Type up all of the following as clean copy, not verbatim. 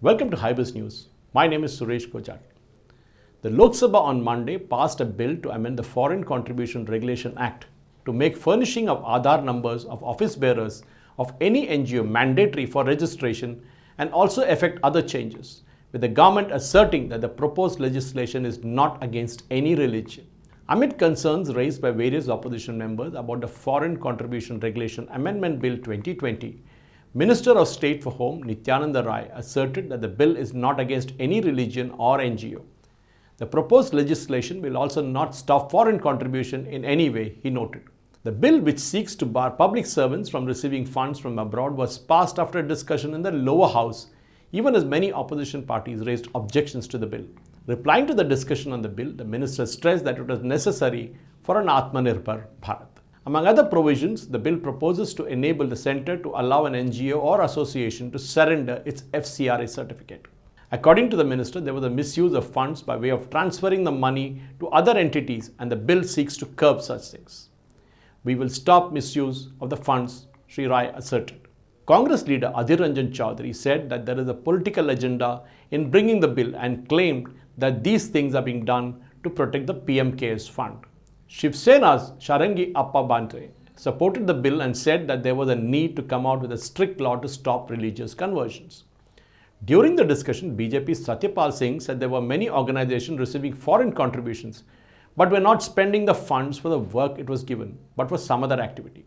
Welcome to Hybris News. My name is Suresh Kochar. The Lok Sabha on Monday passed a bill to amend the Foreign Contribution Regulation Act to make furnishing of Aadhaar numbers of office bearers of any NGO mandatory for registration and also effect other changes, with the government asserting that the proposed legislation is not against any religion. Amid concerns raised by various opposition members about the Foreign Contribution Regulation Amendment Bill 2020, Minister of State for Home Nityananda Rai asserted that the bill is not against any religion or NGO. The proposed legislation will also not stop foreign contribution in any way, he noted. The bill, which seeks to bar public servants from receiving funds from abroad, was passed after a discussion in the lower house, even as many opposition parties raised objections to the bill. Replying to the discussion on the bill, the minister stressed that it was necessary for an Atmanirbhar Bharat. Among other provisions, the bill proposes to enable the centre to allow an NGO or association to surrender its FCRA certificate. According to the minister, there was a misuse of funds by way of transferring the money to other entities, and the bill seeks to curb such things. We will stop misuse of the funds, Sri Rai asserted. Congress leader Adhir Ranjan Chaudhary said that there is a political agenda in bringing the bill and claimed that these things are being done to protect the PM CARES fund. Shiv Sena's Sharangi Appa Bante supported the bill and said that there was a need to come out with a strict law to stop religious conversions. During the discussion, BJP's Satyapal Singh said there were many organizations receiving foreign contributions but were not spending the funds for the work it was given, but for some other activity.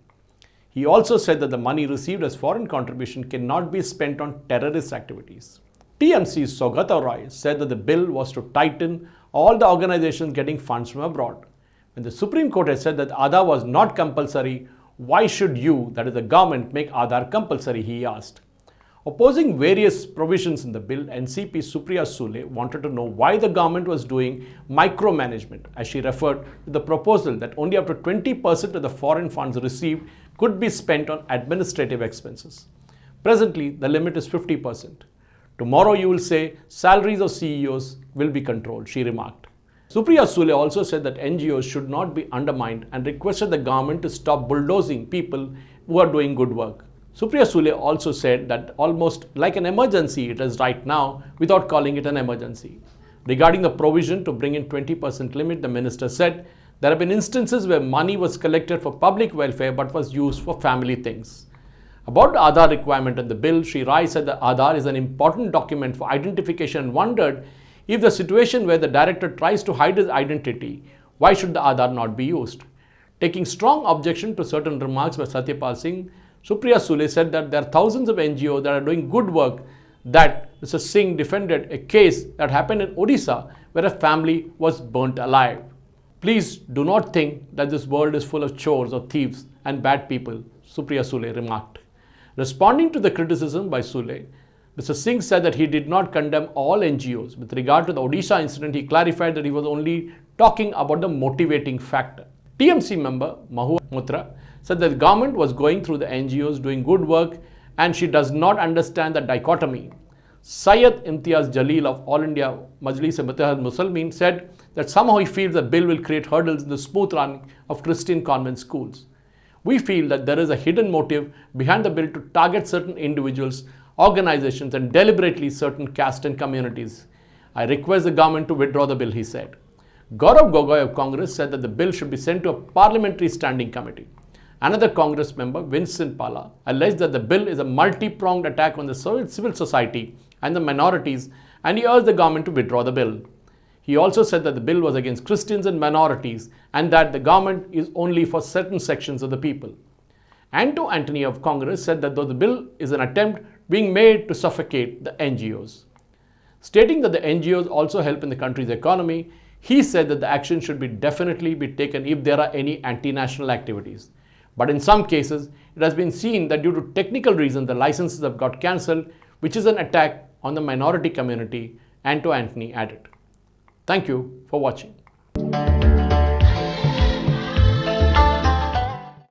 He also said that the money received as foreign contribution cannot be spent on terrorist activities. TMC's Saugata Roy said that the bill was to tighten all the organizations getting funds from abroad. When the Supreme Court has said that Aadhaar was not compulsory, why should you, that is the government, make Aadhaar compulsory, he asked. Opposing various provisions in the bill, NCP Supriya Sule wanted to know why the government was doing micromanagement, as she referred to the proposal that only up to 20% of the foreign funds received could be spent on administrative expenses. Presently, the limit is 50%. Tomorrow you will say salaries of CEOs will be controlled, she remarked. Supriya Sule also said that NGOs should not be undermined and requested the government to stop bulldozing people who are doing good work. Supriya Sule also said that almost like an emergency it is right now without calling it an emergency. Regarding the provision to bring in 20% limit, the minister said there have been instances where money was collected for public welfare but was used for family things. About the Aadhaar requirement in the bill, Sri Rai said that Aadhaar is an important document for identification and wondered if the situation where the director tries to hide his identity, why should the Aadhaar not be used? Taking strong objection to certain remarks by Satyapal Singh, Supriya Sule said that there are thousands of NGOs that are doing good work, that Mr. Singh defended a case that happened in Odisha where a family was burnt alive. Please do not think that this world is full of chores or thieves and bad people, Supriya Sule remarked. Responding to the criticism by Sule, Mr. Singh said that he did not condemn all NGOs. With regard to the Odisha incident, he clarified that he was only talking about the motivating factor. TMC member Mahua Muttra said that the government was going through the NGOs doing good work and she does not understand the dichotomy. Syed Imtiaz Jalil of All India Majlis-e-Muttahid Muslimin said that somehow he feels the bill will create hurdles in the smooth running of Christian convent schools. We feel that there is a hidden motive behind the bill to target certain individuals, organizations and deliberately certain caste and communities. I request the government to withdraw the bill, he said. Gaurav Gogoi of Congress said that the bill should be sent to a parliamentary standing committee. Another Congress member, Vincent Pala, alleged that the bill is a multi-pronged attack on the civil society and the minorities, and he urged the government to withdraw the bill. He also said that the bill was against Christians and minorities and that the government is only for certain sections of the people. Anto Antony of Congress said that though the bill is an attempt being made to suffocate the NGOs. Stating that the NGOs also help in the country's economy, he said that the action should definitely be taken if there are any anti-national activities. But in some cases, it has been seen that due to technical reasons, the licenses have got cancelled, which is an attack on the minority community, Anto Antony added. Thank you for watching.